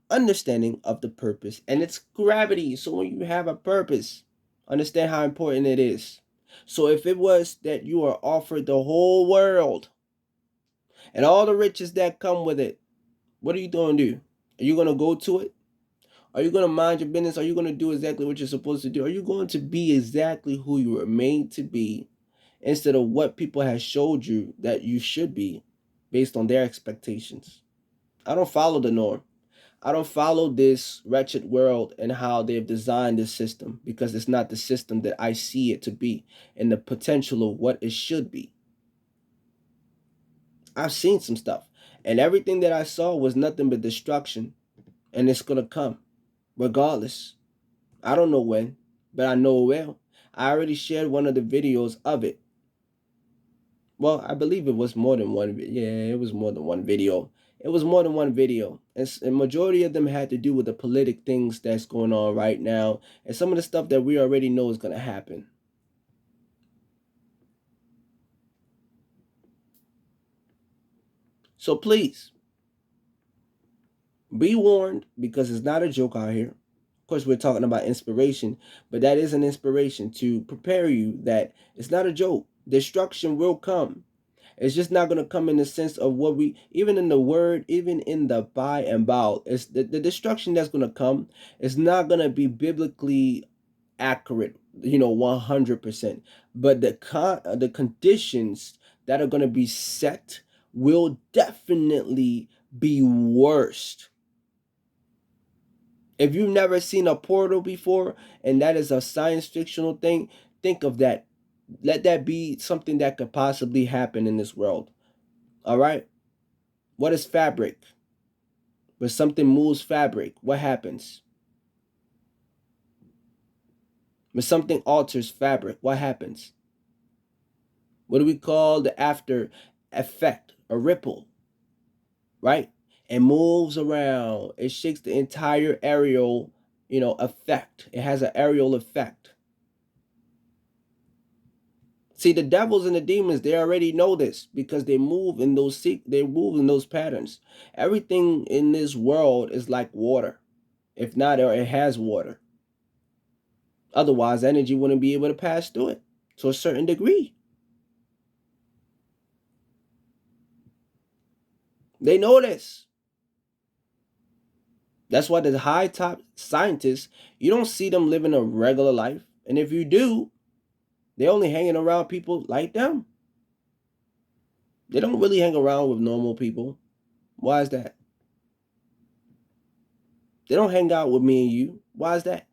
understanding of the purpose and its gravity. So when you have a purpose, understand how important it is. So if it was that you are offered the whole world and all the riches that come with it, what are you going to do? Are you going to go to it? Are you going to mind your business? Are you going to do exactly what you're supposed to do? Are you going to be exactly who you were made to be instead of what people have showed you that you should be based on their expectations? I don't follow the norm. I don't follow this wretched world and how they've designed this system because it's not the system that I see it to be and the potential of what it should be. I've seen some stuff and everything that I saw was nothing but destruction, and it's going to come regardless. I don't know when, but I know it will. I already shared one of the videos of it. Well, I believe it was more than one. Yeah, it was more than one video. It was more than one video. And a majority of them had to do with the politic things that's going on right now and some of the stuff that we already know is going to happen. So please, be warned because it's not a joke out here. Of course, we're talking about inspiration, but that is an inspiration to prepare you that it's not a joke. Destruction will come. It's just not going to come in the sense of what we, even in the word, even in the by and bow. It's the destruction that's going to come. It's not going to be biblically accurate, 100%. But the conditions that are going to be set will definitely be worst. If you've never seen a portal before, and that is a science fictional thing, think of that. Let that be something that could possibly happen in this world. All right? What is fabric? When something moves fabric, what happens? When something alters fabric, what happens? What do we call the after effect? A ripple, right? It moves around. It shakes the entire aerial, effect. It has an aerial effect. See, the devils and the demons, they already know this because they move in those patterns. Everything in this world is like water. If not, or it has water. Otherwise, energy wouldn't be able to pass through it to a certain degree. They know this. That's why the high top scientists, you don't see them living a regular life. And if you do, they're only hanging around people like them. They don't really hang around with normal people. Why is that? They don't hang out with me and you. Why is that?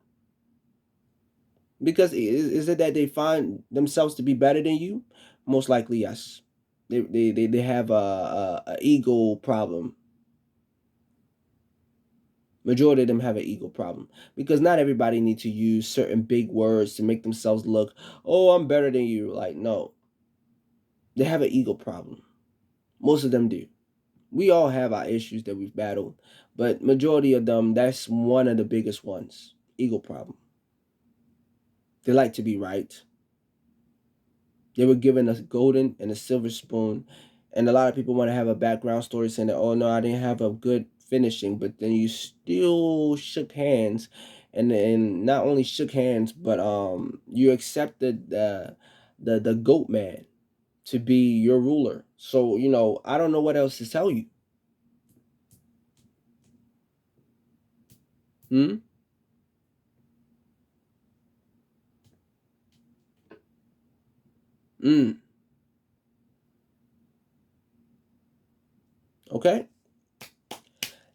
Because is it that they find themselves to be better than you? Most likely, yes. They have a ego problem. Majority of them have an ego problem because not everybody needs to use certain big words to make themselves look, oh, I'm better than you. Like, no, they have an ego problem. Most of them do. We all have our issues that we've battled, but majority of them, that's one of the biggest ones. Ego problem. They like to be right. They were given a golden and a silver spoon, and a lot of people want to have a background story saying that, oh no, I didn't have a good finishing, but then you still shook hands, and not only shook hands, but you accepted the goat man to be your ruler. So I don't know what else to tell you. Hmm. Mm. Okay.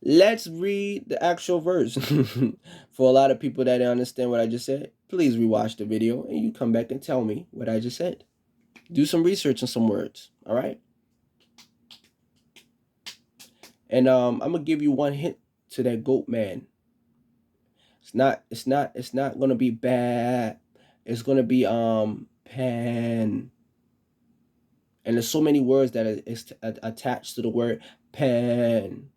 Let's read the actual verse. For a lot of people that don't understand what I just said, please rewatch the video and you come back and tell me what I just said. Do some research on some words, all right? And I'm gonna give you one hint to that goat man. It's not gonna be bad. It's gonna be pan. And there's so many words that is attached to the word pan.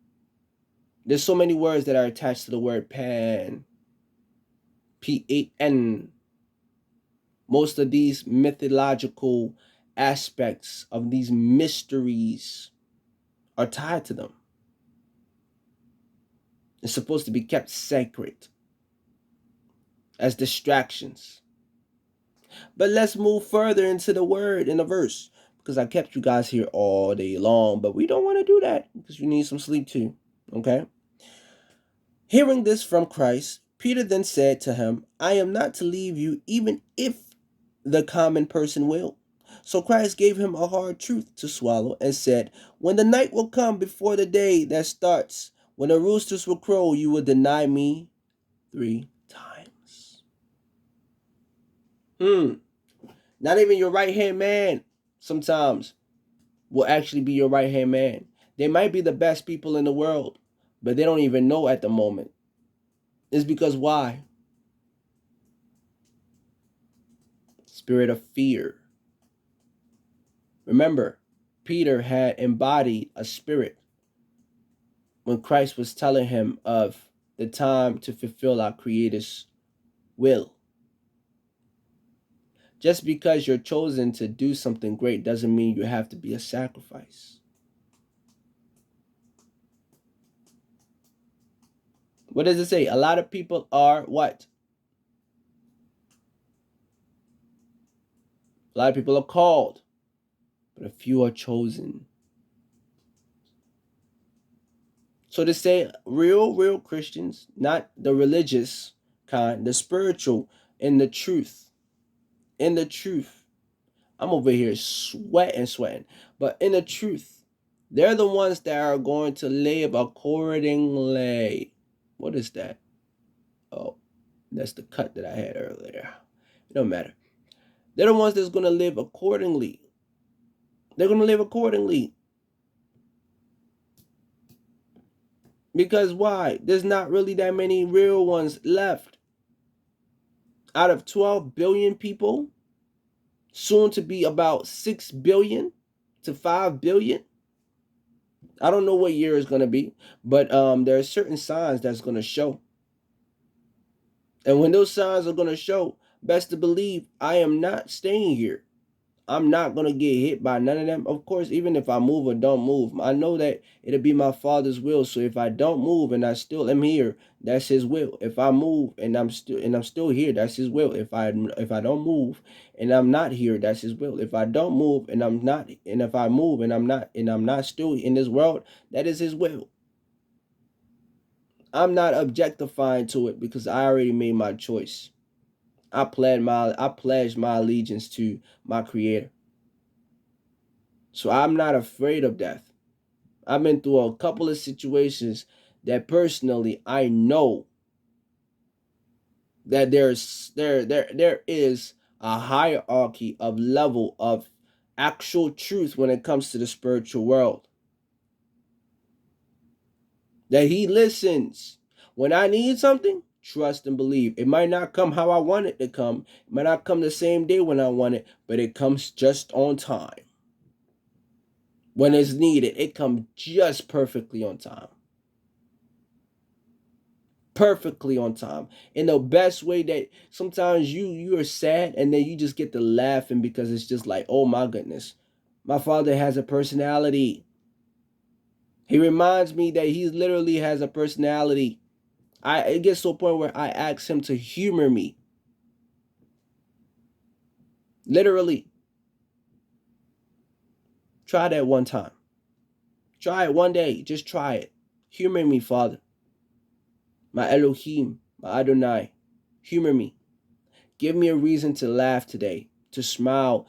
There's so many words that are attached to the word pan. Pan. Most of these mythological aspects of these mysteries are tied to them. It's supposed to be kept sacred as distractions. But let's move further into the word in the verse because I kept you guys here all day long, but we don't want to do that because you need some sleep too. Okay? Hearing this from Christ, Peter then said to him, I am not to leave you even if the common person will. So Christ gave him a hard truth to swallow and said, when the night will come before the day that starts, when the roosters will crow, you will deny me 3 times. Not even your right hand man sometimes will actually be your right hand man. They might be the best people in the world, but they don't even know at the moment. It's because why? Spirit of fear. Remember, Peter had embodied a spirit when Christ was telling him of the time to fulfill our Creator's will. Just because you're chosen to do something great doesn't mean you have to be a sacrifice. What does it say? A lot of people are what? A lot of people are called, but a few are chosen. So to say real Christians, not the religious kind, the spiritual in the truth. In the truth. I'm over here sweating. But in the truth, they're the ones that are going to live accordingly. What is that? Oh, that's the cut that I had earlier. It don't matter. They're the ones that's going to live accordingly. They're going to live accordingly. Because why? There's not really that many real ones left. Out of 12 billion people, soon to be about 6 billion to 5 billion. I don't know what year it's going to be, but there are certain signs that's going to show. And when those signs are going to show, best to believe I am not staying here. I'm not going to get hit by none of them. Of course, even if I move or don't move, I know that it'll be my Father's will. So if I don't move and I still am here, that's his will. If I move and I'm still here, that's his will. If I don't move and I'm not here, that's his will. If I don't move and I'm not, and if I move and I'm not still in this world, that is his will. I'm not objectifying to it because I already made my choice. I pledged my allegiance to my Creator. So I'm not afraid of death. I've been through a couple of situations that personally I know that there is a hierarchy of level of actual truth when it comes to the spiritual world. That he listens. When I need something, trust and believe. It might not come how I want it to come. It might not come the same day when I want it, but it comes just on time. When it's needed, it comes just perfectly on time. Perfectly on time. In the best way that sometimes you are sad and then you just get to laughing because it's just like, oh my goodness. My father has a personality. He reminds me that he literally has a personality. It gets to a point where I ask him to humor me. Literally. Try that one time. Try it one day. Just try it. Humor me, Father. My Elohim, my Adonai. Humor me. Give me a reason to laugh today, to smile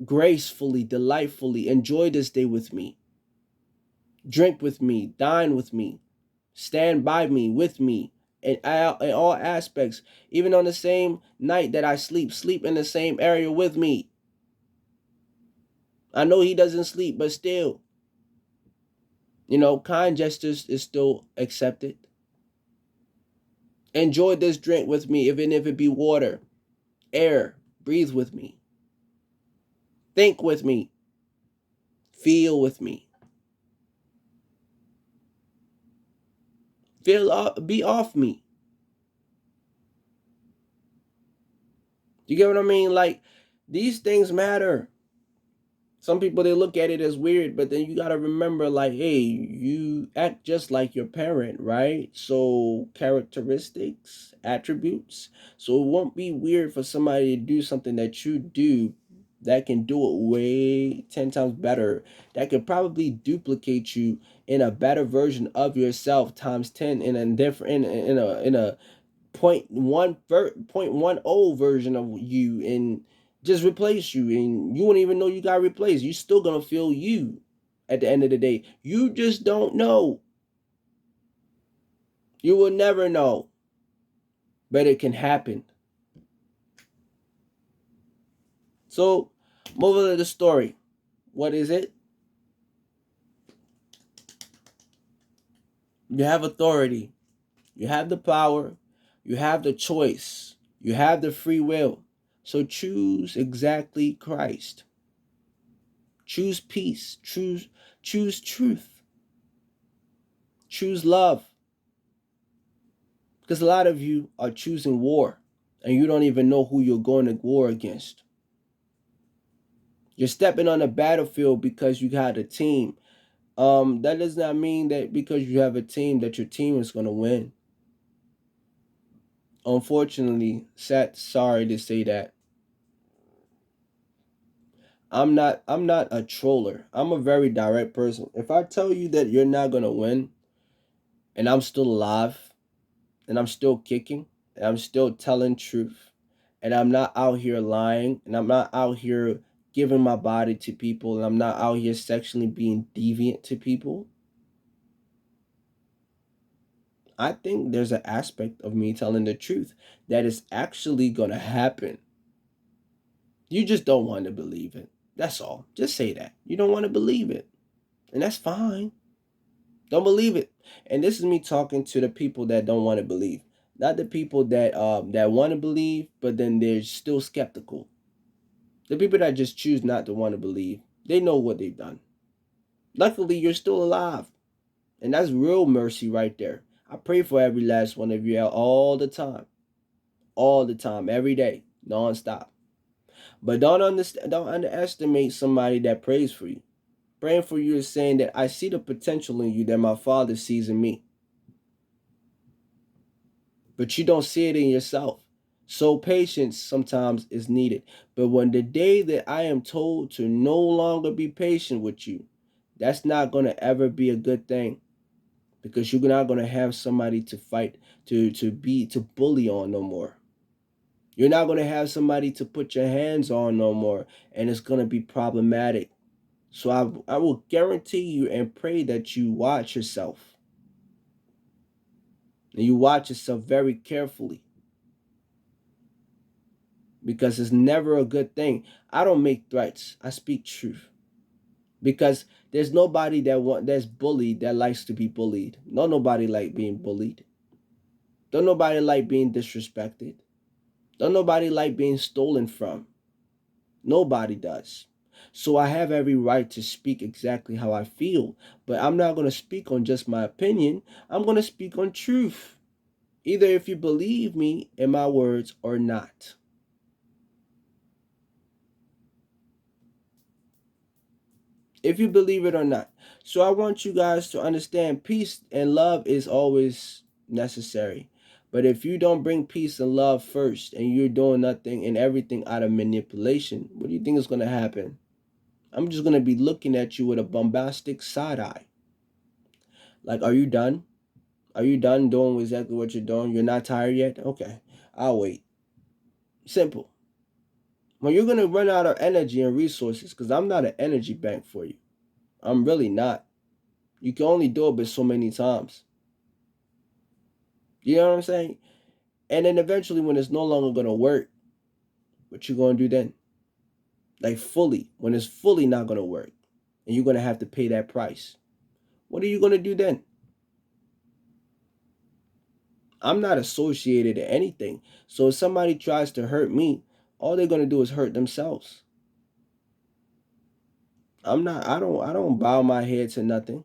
gracefully, delightfully. Enjoy this day with me. Drink with me. Dine with me. Stand by me, with me. In all aspects. Even on the same night that I sleep, sleep in the same area with me. I know he doesn't sleep, but still, kind gestures is still accepted. Enjoy this drink with me, even if it be water, air. Breathe with me. Think with me. Feel with me. Be off me. You get what I mean? Like, these things matter. Some people, they look at it as weird, but then you got to remember, like, hey, you act just like your parent, right? So characteristics, attributes. So it won't be weird for somebody to do something that you do that can do it way 10 times better, that could probably duplicate you in a better version of yourself times 10 in a different in a point one version of you, and just replace you, and you won't even know you got replaced. You still gonna feel you at the end of the day. You just don't know. You will never know, but it can happen. So, moral of the story, what is it? You have authority, you have the power, you have the choice, you have the free will. So choose exactly Christ. Choose peace. Choose truth. Choose love. Because a lot of you are choosing war and you don't even know who you're going to war against. You're stepping on the battlefield because you got a team. That does not mean that because you have a team that your team is going to win. Unfortunately, sorry to say that. I'm not a troller. I'm a very direct person. If I tell you that you're not going to win and I'm still alive and I'm still kicking and I'm still telling truth and I'm not out here lying and I'm not out here giving my body to people and I'm not out here sexually being deviant to people, I think there's an aspect of me telling the truth that is actually going to happen. You just don't want to believe it. That's all. Just say that. You don't want to believe it. And that's fine. Don't believe it. And this is me talking to the people that don't want to believe. Not the people that want to believe, but then they're still skeptical. The people that just choose not to want to believe, they know what they've done. Luckily, you're still alive. And that's real mercy right there. I pray for every last one of you all the time. All the time, every day, nonstop. But don't underestimate somebody that prays for you. Praying for you is saying that I see the potential in you that my Father sees in me. But you don't see it in yourself. So patience sometimes is needed. But when the day that I am told to no longer be patient with you, that's not going to ever be a good thing, because you're not going to have somebody to fight, to bully on no more. You're not going to have somebody to put your hands on no more, and it's going to be problematic. So I will guarantee you and pray that you watch yourself, and you watch yourself very carefully, because it's never a good thing. I don't make threats. I speak truth. Because there's nobody that's bullied that likes to be bullied. Nobody like being bullied. Don't nobody like being disrespected. Don't nobody like being stolen from. Nobody does. So I have every right to speak exactly how I feel. But I'm not going to speak on just my opinion. I'm going to speak on truth. Either if you believe me in my words or not. If you believe it or not. So I want you guys to understand peace and love is always necessary. But if you don't bring peace and love first and you're doing nothing and everything out of manipulation, what do you think is going to happen? I'm just going to be looking at you with a bombastic side eye. Like, are you done? Are you done doing exactly what you're doing? You're not tired yet? Okay, I'll wait. Simple. When you're going to run out of energy and resources, because I'm not an energy bank for you. I'm really not. You can only do it but so many times. You know what I'm saying? And then eventually, when it's no longer going to work, what you going to do then? Like fully, when it's fully not going to work, and you're going to have to pay that price. What are you going to do then? I'm not associated to anything. So if somebody tries to hurt me, all they're going to do is hurt themselves. I don't bow my head to nothing.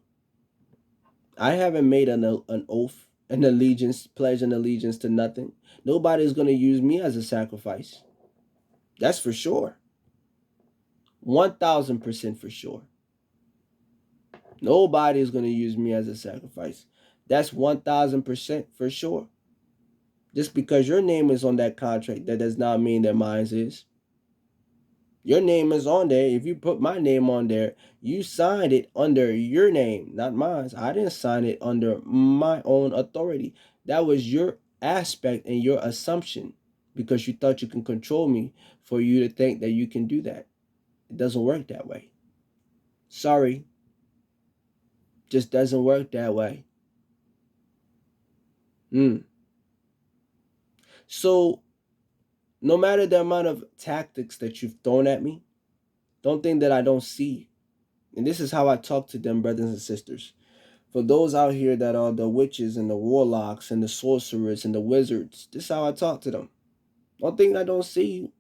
I haven't made an oath, an allegiance, pledge an allegiance to nothing. Nobody's going to use me as a sacrifice. That's for sure. 1000% for sure. Nobody is going to use me as a sacrifice. That's 1000% for sure. Just because your name is on that contract, that does not mean that mine is. Your name is on there. If you put my name on there, you signed it under your name, not mine. I didn't sign it under my own authority. That was your aspect and your assumption because you thought you can control me for you to think that you can do that. It doesn't work that way. Sorry, just doesn't work that way. So, no matter the amount of tactics that you've thrown at me, don't think that I don't see. And this is how I talk to them, brothers and sisters. For those out here that are the witches and the warlocks and the sorcerers and the wizards, this is how I talk to them. Don't think I don't see you.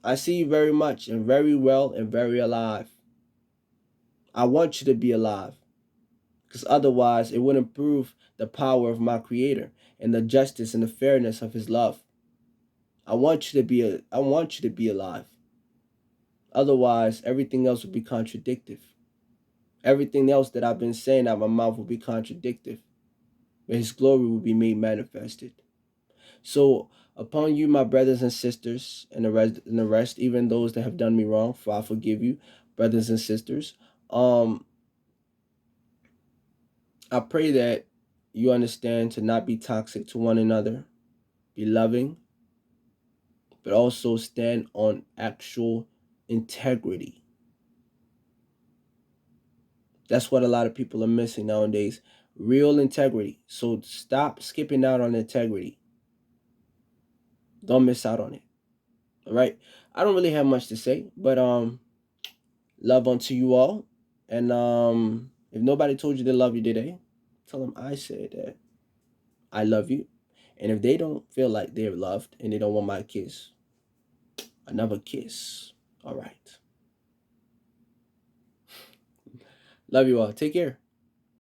I see you very much and very well and very alive. I want you to be alive. Because otherwise it wouldn't prove the power of my creator and the justice and the fairness of his love. I want you to be alive. Otherwise everything else would be contradictive. Everything else that I've been saying out of my mouth will be contradictive. But his glory will be made manifested. So upon you, my brothers and sisters, and the rest, even those that have done me wrong, for I forgive you, brothers and sisters. I pray that you understand to not be toxic to one another, be loving, but also stand on actual integrity. That's what a lot of people are missing nowadays. Real integrity. So stop skipping out on integrity. Don't miss out on it. All right. I don't really have much to say, but love unto you all. And if nobody told you they love you today, tell them I said that I love you. And if they don't feel like they're loved and they don't want my kiss, another kiss. All right. Love you all. Take care.